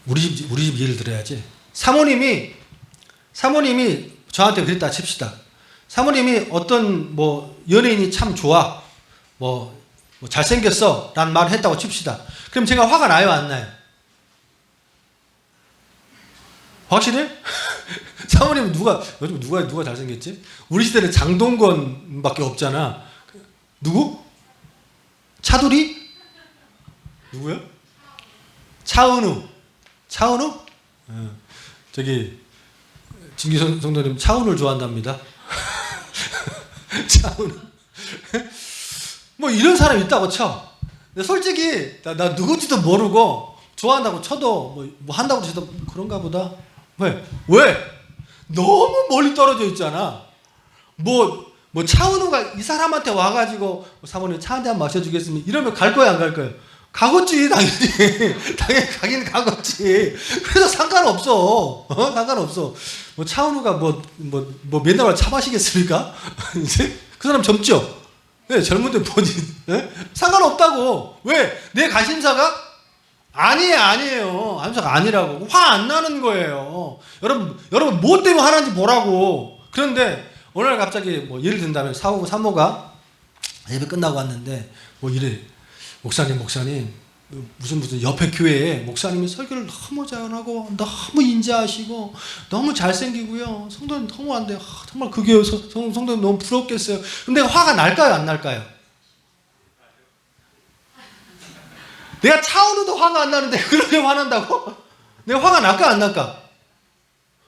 Speaker 1: 우리 집 예를 들어야지. 사모님이 저한테 그랬다 칩시다. 사모님이 어떤 연예인이 참 좋아, 잘생겼어 라는 말을 했다고 칩시다. 그럼 제가 화가 나요, 안 나요? 확실해? 사모님 요즘 누가 잘생겼지? 우리 시대는 장동건밖에 없잖아. 누구? 차두리? 누구야? 차은우? 저기 진기 성도님 차은우를 좋아한답니다. 차은우. 이런 사람이 있다고 쳐. 근데 솔직히 나 누군지도 모르고 좋아한다고 쳐도 한다고 쳐도 그런가 보다. 왜? 너무 멀리 떨어져 있잖아. 차은우가 이 사람한테 와가지고 사모님 차 한 잔 마셔주겠습니다 이러면 갈 거야, 안 갈 거야? 가겠지, 당연히. 당연히 가긴 가겠지. 그래서 상관없어. 상관없어. 차은우가 맨날 차 마시겠습니까? 이제? 그 사람 젊죠? 네, 젊은데 네? 상관없다고. 왜? 내 관심사가? 아니에요. 관심사가 아니라고. 화 안 나는 거예요. 여러분, 뭐 때문에 화나는지 뭐라고. 그런데, 어느 날 갑자기 예를 든다면 사오고 산모가 예배 끝나고 왔는데, 이래. 목사님, 무슨 옆에 교회에 목사님이 설교를 너무 잘하고, 너무 인자하시고, 너무 잘생기고요. 성도님 너무 안 돼요. 정말 그 교회 성도님 너무 부럽겠어요. 근데 화가 날까요, 안 날까요? 내가 차은우도 화가 안 나는데, 그렇게 화난다고? 내가 화가 날까, 안 날까?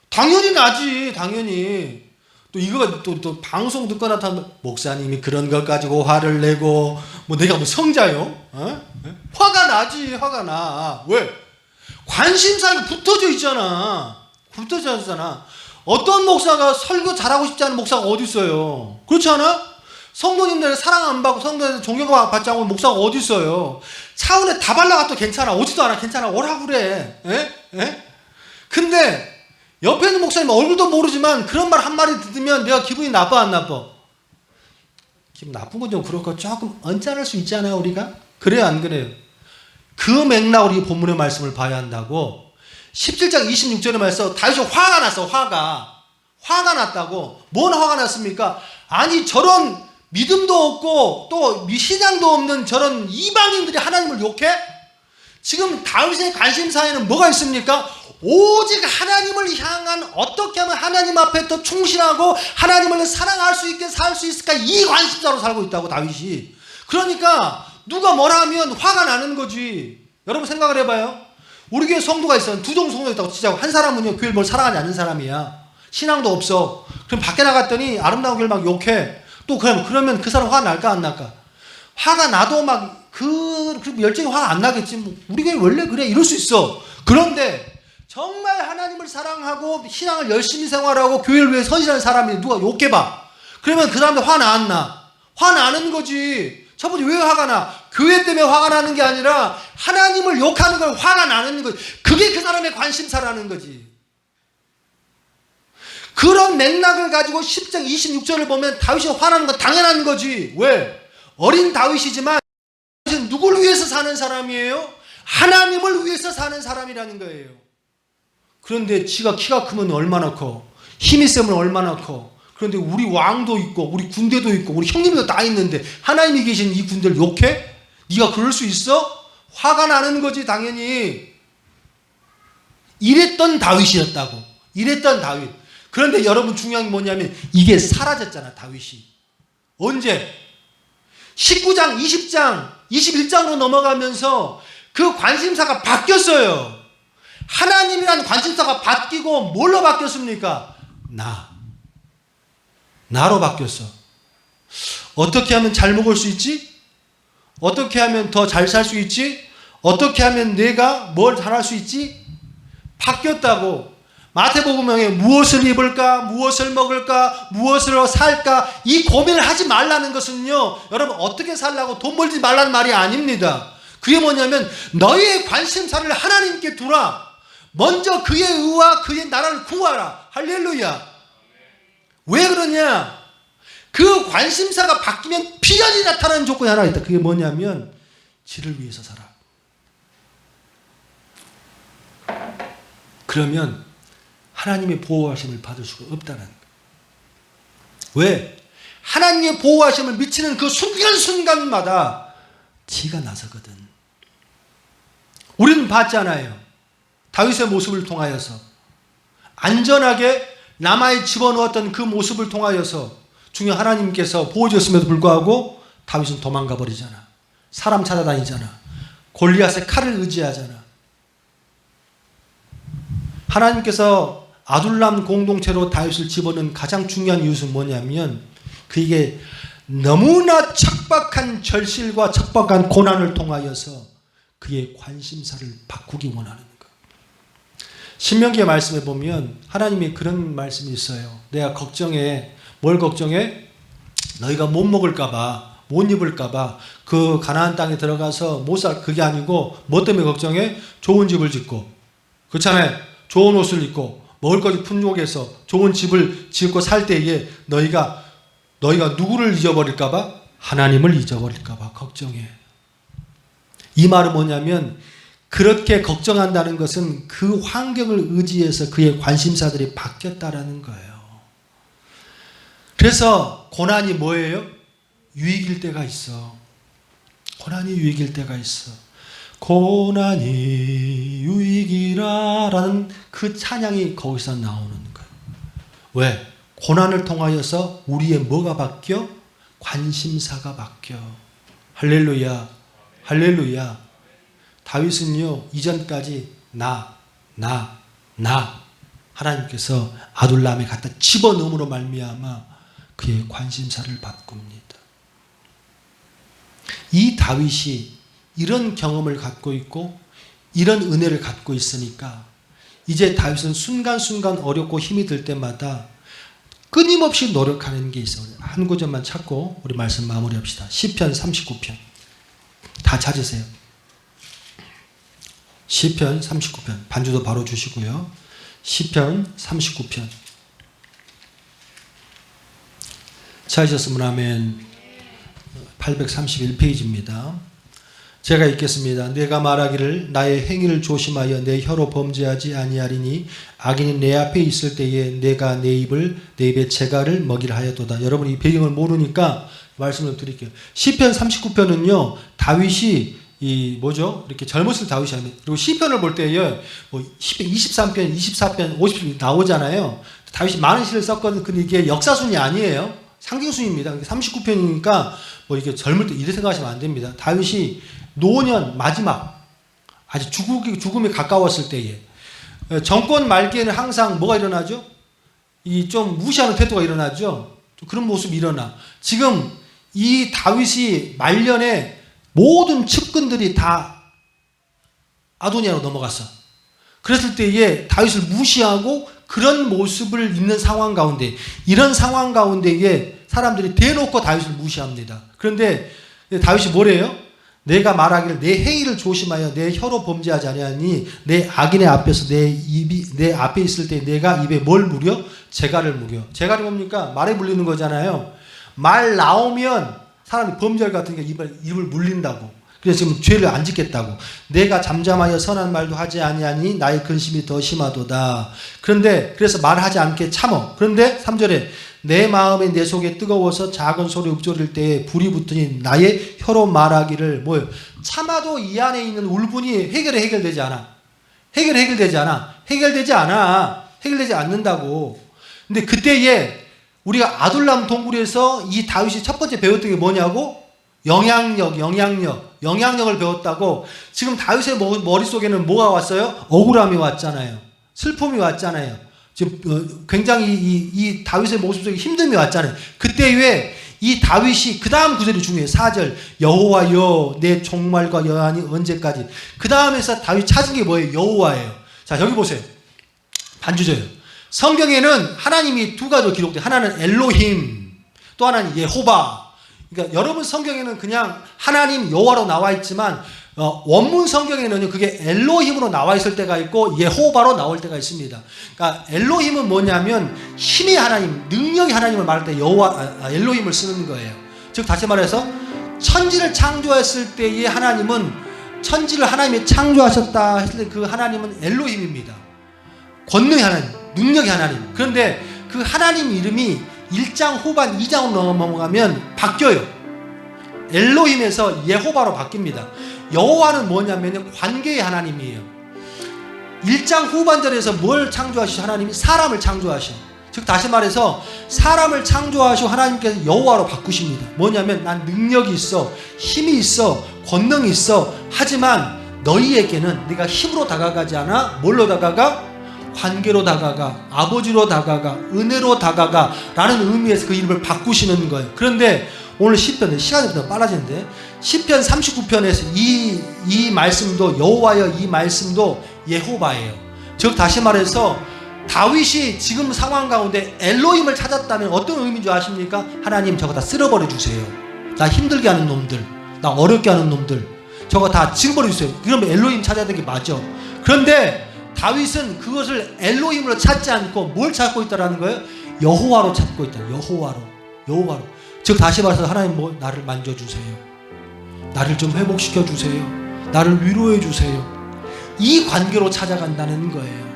Speaker 1: 당연히 나지, 당연히. 또 이거가 또 방송 듣고 나타나면 목사님이 그런 것 가지고 화를 내고 내가 성자요? 화가 나지, 화가 나. 왜? 관심사가 붙어져 있잖아. 어떤 목사가 설교 잘하고 싶지 않은 목사가 어디 있어요? 그렇지 않아? 성도님들 사랑 안 받고 성도님들 존경받지 않고 목사가 어디 있어요? 차은에 다 발라가도 괜찮아. 오지도 않아. 괜찮아. 오라고 그래. 근데 옆에 있는 목사님 얼굴도 모르지만 그런 말 한마디 듣으면 내가 기분이 나빠, 안 나빠? 기분 나쁜 건 좀 그렇고 조금 언짢을 수 있잖아요, 우리가? 그래요, 안 그래요? 그 맥락으로 이 본문의 말씀을 봐야 한다고. 17장 26절에 말해서 다윗이 화가 났어, 화가 났다고. 뭔 화가 났습니까? 아니, 저런 믿음도 없고 또 신앙도 없는 저런 이방인들이 하나님을 욕해? 지금 다윗의 관심사에는 뭐가 있습니까? 오직 하나님을 향한, 어떻게 하면 하나님 앞에 더 충실하고 하나님을 사랑할 수 있게 살 수 있을까, 이 관심사로 살고 있다고, 다윗이. 그러니까 누가 뭐라 하면 화가 나는 거지. 여러분 생각을 해봐요. 우리 교회 성도가 있어요. 두 종 성도가 있다고 치자고. 한 사람은요, 교회를 사랑하지 않는 사람이야. 신앙도 없어. 그럼 밖에 나갔더니 아름다운 교회를 막 욕해. 또 그러면 그 사람 화가 날까, 안 날까? 화가 나도 그 열정이 화가 안 나겠지. 우리 교회 원래 그래, 이럴 수 있어. 그런데 정말 하나님을 사랑하고 신앙을 열심히 생활하고 교회를 위해 헌신하는 사람이 누가 욕해봐. 그러면 그 사람들 화 안 나? 화 나는 거지. 첫 번째, 왜 화가 나? 교회 때문에 화가 나는 게 아니라 하나님을 욕하는 걸 화가 나는 거지. 그게 그 사람의 관심사라는 거지. 그런 맥락을 가지고 10장 26절을 보면 다윗이 화나는 건 당연한 거지. 왜? 어린 다윗이지만 다윗은 누구를 위해서 사는 사람이에요? 하나님을 위해서 사는 사람이라는 거예요. 그런데 지가 키가 크면 얼마나 커? 힘이 세면 얼마나 커? 그런데 우리 왕도 있고 우리 군대도 있고 우리 형님도 다 있는데 하나님이 계신 이 군대를 욕해? 네가 그럴 수 있어? 화가 나는 거지, 당연히. 이랬던 다윗이었다고. 이랬던 다윗. 그런데 여러분 중요한 게 뭐냐면 이게 사라졌잖아, 다윗이. 언제? 19장, 20장, 21장으로 넘어가면서 그 관심사가 바뀌었어요. 하나님이라는 관심사가 바뀌고 뭘로 바뀌었습니까? 나로 바뀌었어. 어떻게 하면 잘 먹을 수 있지? 어떻게 하면 더 잘 살 수 있지? 어떻게 하면 내가 뭘 잘할 수 있지? 바뀌었다고. 마태복음에 무엇을 입을까? 무엇을 먹을까? 무엇으로 살까? 이 고민을 하지 말라는 것은요, 여러분 어떻게 살라고 돈 벌지 말라는 말이 아닙니다. 그게 뭐냐면 너희의 관심사를 하나님께 두라. 먼저 그의 의와 그의 나라를 구하라. 할렐루야. 왜 그러냐? 그 관심사가 바뀌면 필연이 나타나는 조건이 하나 있다. 그게 뭐냐면 지를 위해서 살아. 그러면 하나님의 보호하심을 받을 수가 없다는 거예요. 왜? 하나님의 보호하심을 미치는 그 순간순간마다 지가 나서거든. 우리는 봤잖아요. 다윗의 모습을 통하여서 안전하게 라마에 집어넣었던 그 모습을 통하여서 중요 하나님께서 보호주셨음에도 불구하고 다윗은 도망가 버리잖아. 사람 찾아다니잖아. 골리앗의 칼을 의지하잖아. 하나님께서 아둘람 공동체로 다윗을 집어넣은 가장 중요한 이유는 뭐냐면 그게 너무나 척박한 절실과 척박한 고난을 통하여서 그의 관심사를 바꾸기 원하는 거예요. 신명기의 말씀에 보면 하나님이 그런 말씀이 있어요. 내가 걱정해. 뭘 걱정해? 너희가 못 먹을까 봐, 못 입을까 봐, 그 가나안 땅에 들어가서 못 살, 그게 아니고 뭐 때문에 걱정해? 좋은 집을 짓고, 그렇잖아요. 좋은 옷을 입고 먹을 것이 풍족해서 좋은 집을 짓고 살 때에 너희가 누구를 잊어버릴까 봐? 하나님을 잊어버릴까 봐 걱정해. 이 말은 뭐냐면 그렇게 걱정한다는 것은 그 환경을 의지해서 그의 관심사들이 바뀌었다라는 거예요. 그래서 고난이 뭐예요? 유익일 때가 있어. 고난이 유익일 때가 있어. 고난이 유익이라 라는 그 찬양이 거기서 나오는 거예요. 왜? 고난을 통하여서 우리의 뭐가 바뀌어? 관심사가 바뀌어. 할렐루야. 할렐루야. 다윗은요, 이전까지 나 하나님께서 아둘람에 갖다 집어넣음으로 말미암아 그의 관심사를 바꿉니다. 이 다윗이 이런 경험을 갖고 있고 이런 은혜를 갖고 있으니까 이제 다윗은 순간순간 어렵고 힘이 들 때마다 끊임없이 노력하는 게 있어요. 한 구절만 찾고 우리 말씀 마무리합시다. 시편 39편. 다 찾으세요. 시편 39편. 반주도 바로 주시고요. 시편 39편. 찾으셨으면 아멘. 831페이지입니다. 제가 읽겠습니다. 내가 말하기를 나의 행위를 조심하여 내 혀로 범죄하지 아니하리니 악인이 내 앞에 있을 때에 내가 내 입에 재갈을 먹이라 하였도다. 여러분 이 배경을 모르니까 말씀을 드릴게요. 시편 39편은요 다윗이 이렇게 젊었을 다윗이 아닙니다. 그리고 시편을 볼 때에 시편 23편, 24편, 50편 나오잖아요. 다윗이 많은 시를 썼거든요. 근데 이게 역사순이 아니에요. 상징순입니다. 39편이니까 이게 젊을 때 이렇게 생각하시면 안 됩니다. 다윗이 노년 마지막 아직 죽음에 가까웠을 때에 정권 말기에는 항상 뭐가 일어나죠? 이 좀 무시하는 태도가 일어나죠. 그런 모습이 일어나. 지금 이 다윗이 말년에 모든 측근들이 다 아도니아로 넘어갔어. 그랬을 때에 다윗을 무시하고 그런 모습을 있는 상황 가운데 이런 상황 가운데에 사람들이 대놓고 다윗을 무시합니다. 그런데 다윗이 뭐래요? 내가 말하기를 내 행위를 조심하여 내 혀로 범죄하지 아니하니 내 악인의 앞에서 내 앞에 있을 때 내가 입에 뭘 무려? 재갈을 무려. 재갈이 뭡니까? 말에 물리는 거잖아요. 말 나오면 사람이 범죄할 것 같으니까 입을 물린다고. 그래서 지금 죄를 안 짓겠다고. 내가 잠잠하여 선한 말도 하지 아니하니 나의 근심이 더 심하도다. 그래서 말하지 않게 참어. 그런데 3절에 내 마음이 내 속에 뜨거워서 작은 소리 읊조릴 때에 불이 붙으니 나의 혀로 말하기를 참아도 이 안에 있는 울분이 해결되지 않아. 해결되지 않아. 해결되지 않는다고. 근데 그때에 우리가 아둘람 동굴에서 이 다윗이 첫 번째 배웠던 게 뭐냐고? 영향력을 배웠다고. 지금 다윗의 머릿속에는 뭐가 왔어요? 억울함이 왔잖아요. 슬픔이 왔잖아요. 지금 굉장히 이 다윗의 모습 속에 힘듦이 왔잖아요. 그때에 이 다윗이 그 다음 구절이 중요해요. 4절 여호와여 내 종말과 여한이 언제까지. 그 다음에서 다윗 찾은 게 뭐예요? 여호와예요. 자 여기 보세요. 반주제요. 성경에는 하나님이 두 가지로 기록돼요. 하나는 엘로힘, 또 하나는 예호바. 그러니까 여러분 성경에는 그냥 하나님 여호와로 나와 있지만 원문 성경에는 그게 엘로힘으로 나와 있을 때가 있고 예호바로 나올 때가 있습니다. 그러니까 엘로힘은 뭐냐면 힘의 하나님, 능력의 하나님을 말할 때 엘로힘을 쓰는 거예요. 즉 다시 말해서 천지를 창조했을 때의 하나님은, 천지를 하나님이 창조하셨다 했을 때 그 하나님은 엘로힘입니다. 권능의 하나님, 능력의 하나님. 그런데 그 하나님 이름이 1장 후반 2장으로 넘어가면 바뀌어요. 엘로힘에서 예호바로 바뀝니다. 여호와는 뭐냐면 관계의 하나님이에요. 1장 후반절에서 뭘 창조하시죠? 하나님이 사람을 창조하셔. 즉 다시 말해서 사람을 창조하시고 하나님께서 여호와로 바꾸십니다. 뭐냐면 난 능력이 있어, 힘이 있어, 권능이 있어. 하지만 너희에게는 내가 힘으로 다가가지 않아. 뭘로 다가가? 관계로 다가가, 아버지로 다가가, 은혜로 다가가 라는 의미에서 그 이름을 바꾸시는 거예요. 그런데 오늘 시편, 시간이 더 빨라지는데 시편 39편에서 이 말씀도 여호와여, 이 말씀도 예호바예요. 즉 다시 말해서 다윗이 지금 상황 가운데 엘로힘을 찾았다면 어떤 의미인 줄 아십니까? 하나님 저거 다 쓸어버려 주세요. 나 힘들게 하는 놈들, 나 어렵게 하는 놈들 저거 다 지워버려 주세요. 그러면 엘로힘 찾아야 되는 게 맞아. 그런데 다윗은 그것을 엘로힘으로 찾지 않고 뭘 찾고 있다라는 거예요? 여호와로 찾고 있다. 여호와로. 즉 다시 말해서 하나님 나를 만져주세요. 나를 좀 회복시켜 주세요. 나를 위로해 주세요. 이 관계로 찾아간다는 거예요.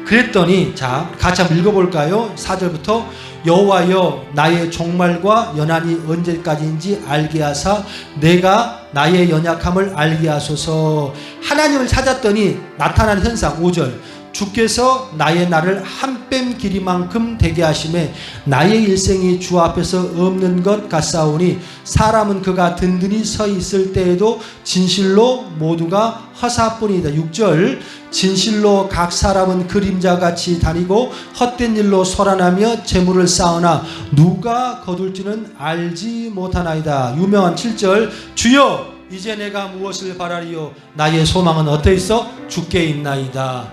Speaker 1: 그랬더니 자 같이 한번 읽어볼까요? 4절부터 여호와여 나의 종말과 연한이 언제까지인지 알게 하사 내가 나의 연약함을 알게 하소서. 하나님을 찾았더니 나타난 현상 5절 주께서 나의 날을 한 뼘 길이만큼 되게 하심에 나의 일생이 주 앞에서 없는 것 같사오니 사람은 그가 든든히 서 있을 때에도 진실로 모두가 허사뿐이다. 6절 진실로 각 사람은 그림자같이 다니고 헛된 일로 소란하며 재물을 쌓으나 누가 거둘지는 알지 못하나이다. 유명한 7절 주여 이제 내가 무엇을 바라리요 나의 소망은 어떠 있어? 주께 있나이다.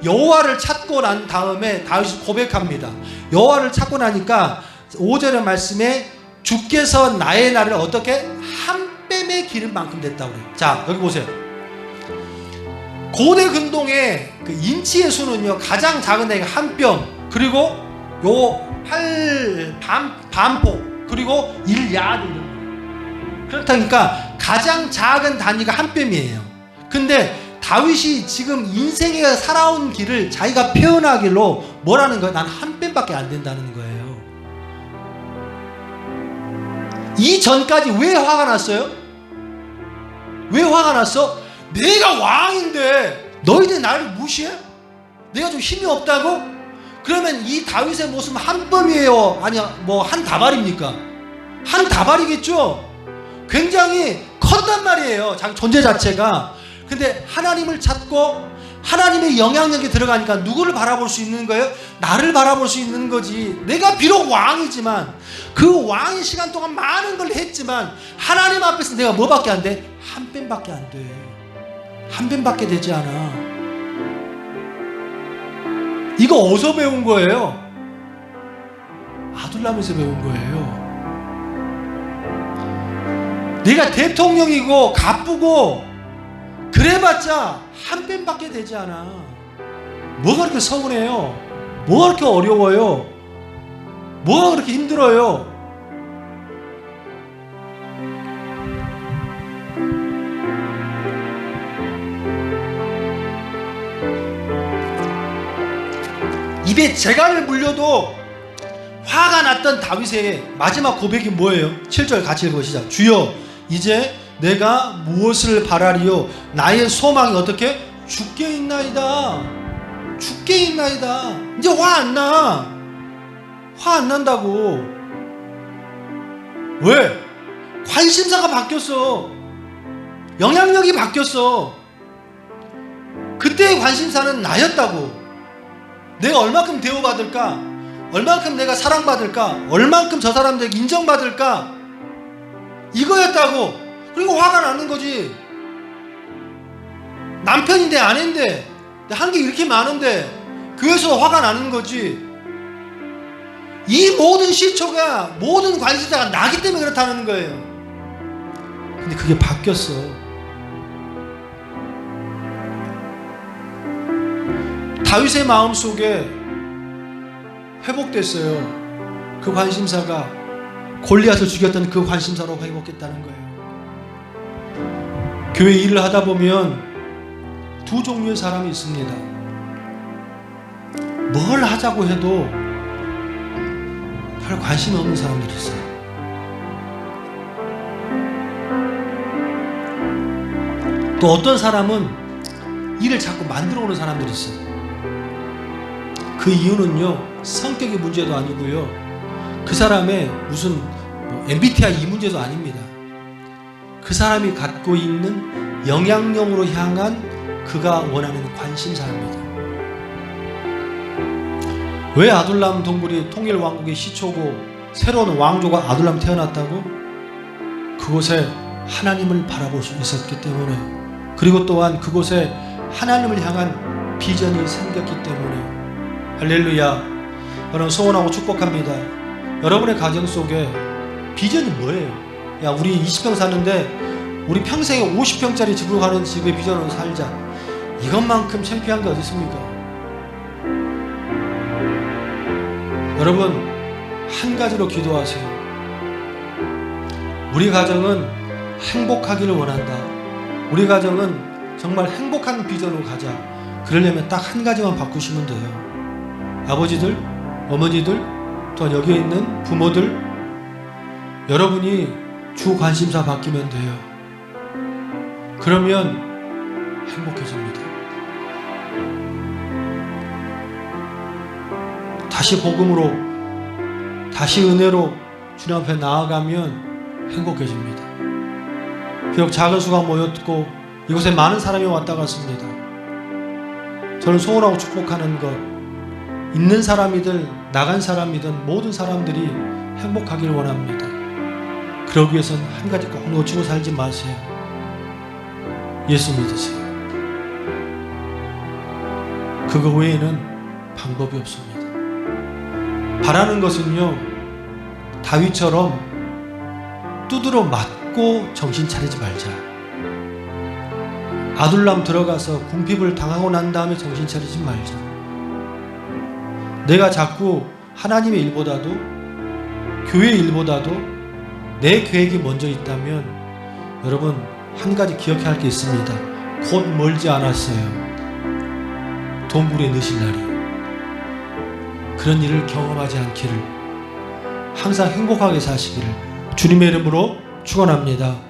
Speaker 1: 여호와를 찾고 난 다음에 다윗이 고백합니다. 여호와를 찾고 나니까 5절의 말씀에 주께서 나의 날을 어떻게? 한 뼘의 기름만큼 됐다고 그래요. 자 여기 보세요. 고대 근동의 그 인치의 수는요 가장 작은 데가 한 뼘, 그리고 요 반폭, 그리고 1야드. 그렇다니까 가장 작은 단위가 한 뼘이에요. 근데 다윗이 지금 인생에 살아온 길을 자기가 표현하기로 뭐라는 거예요? 난 한 뼘밖에 안 된다는 거예요. 이전까지 왜 화가 났어요? 왜 화가 났어? 내가 왕인데 너희들 나를 무시해? 내가 좀 힘이 없다고? 그러면 이 다윗의 모습은 한 뼘이에요? 아니야 뭐 한 다발입니까? 한 다발이겠죠? 굉장히 컸단 말이에요. 자기 존재 자체가. 근데 하나님을 찾고 하나님의 영향력이 들어가니까 누구를 바라볼 수 있는 거예요? 나를 바라볼 수 있는 거지. 내가 비록 왕이지만 그 왕의 시간 동안 많은 걸 했지만 하나님 앞에서 내가 뭐밖에 안 돼? 한 뼘밖에 안 돼. 한 뼘밖에 되지 않아. 이거 어디서 배운 거예요? 아둘람에서 배운 거예요. 내가 대통령이고 가쁘고 그래봤자 한 뼘밖에 되지 않아. 뭐가 그렇게 서운해요? 뭐가 그렇게 어려워요? 뭐가 그렇게 힘들어요? 입에 재갈을 물려도 화가 났던 다윗의 마지막 고백이 뭐예요? 7절 같이 읽어보시죠. 주여 이제 내가 무엇을 바라리요 나의 소망이 어떻게? 죽게 있나이다. 죽게 있나이다. 이제 화 안 나. 화 안 난다고. 왜? 관심사가 바뀌었어. 영향력이 바뀌었어. 그때의 관심사는 나였다고. 내가 얼마큼 대우받을까? 얼마큼 내가 사랑받을까? 얼마큼 저 사람들에게 인정받을까? 이거였다고. 그리고 화가 나는 거지. 남편인데 아내인데 한 게 이렇게 많은데 그래서 화가 나는 거지. 이 모든 시초가, 모든 관심사가 나기 때문에 그렇다는 거예요. 근데 그게 바뀌었어. 다윗의 마음속에 회복됐어요. 그 관심사가 골리앗을 죽였던 그 관심사로 회복했다는 거예요. 교회 일을 하다 보면 두 종류의 사람이 있습니다. 뭘 하자고 해도 별 관심이 없는 사람들이 있어요. 또 어떤 사람은 일을 자꾸 만들어 오는 사람들이 있어요. 그 이유는요, 성격의 문제도 아니고요, 그 사람의 무슨 MBTI 이 문제도 아닙니다. 그 사람이 갖고 있는 영향력으로 향한 그가 원하는 관심사입니다. 왜 아둘람 동굴이 통일 왕국의 시초고 새로운 왕조가 아둘람 태어났다고? 그곳에 하나님을 바라볼 수 있었기 때문에, 그리고 또한 그곳에 하나님을 향한 비전이 생겼기 때문에. 할렐루야. 여러분 소원하고 축복합니다. 여러분의 가정 속에 비전이 뭐예요? 야, 우리 20평 사는데 우리 평생에 50평짜리 집으로 가는 집의 비전으로 살자. 이것만큼 창피한 게 어디 있습니까? 여러분 한 가지로 기도하세요. 우리 가정은 행복하기를 원한다. 우리 가정은 정말 행복한 비전으로 가자. 그러려면 딱 한 가지만 바꾸시면 돼요. 아버지들, 어머니들, 또한 여기에 있는 부모들, 여러분이 주 관심사 바뀌면 돼요. 그러면 행복해집니다. 다시 복음으로, 다시 은혜로 주님 앞에 나아가면 행복해집니다. 비록 작은 수가 모였고 이곳에 많은 사람이 왔다 갔습니다. 저는 소원하고 축복하는 것, 있는 사람이든 나간 사람이든 모든 사람들이 행복하기를 원합니다. 그러기 위해서는 한 가지 꼭 놓치고 살지 마세요. 예수 믿으세요. 그거 외에는 방법이 없습니다. 바라는 것은요, 다윗처럼 두드러 맞고 정신 차리지 말자. 아둘람 들어가서 궁핍을 당하고 난 다음에 정신 차리지 말자. 내가 자꾸 하나님의 일보다도 교회의 일보다도 내 계획이 먼저 있다면 여러분 한 가지 기억해야 할 게 있습니다. 곧 멀지 않았어요. 동굴에 넣으실 날이. 그런 일을 경험하지 않기를, 항상 행복하게 사시기를 주님의 이름으로 축원합니다.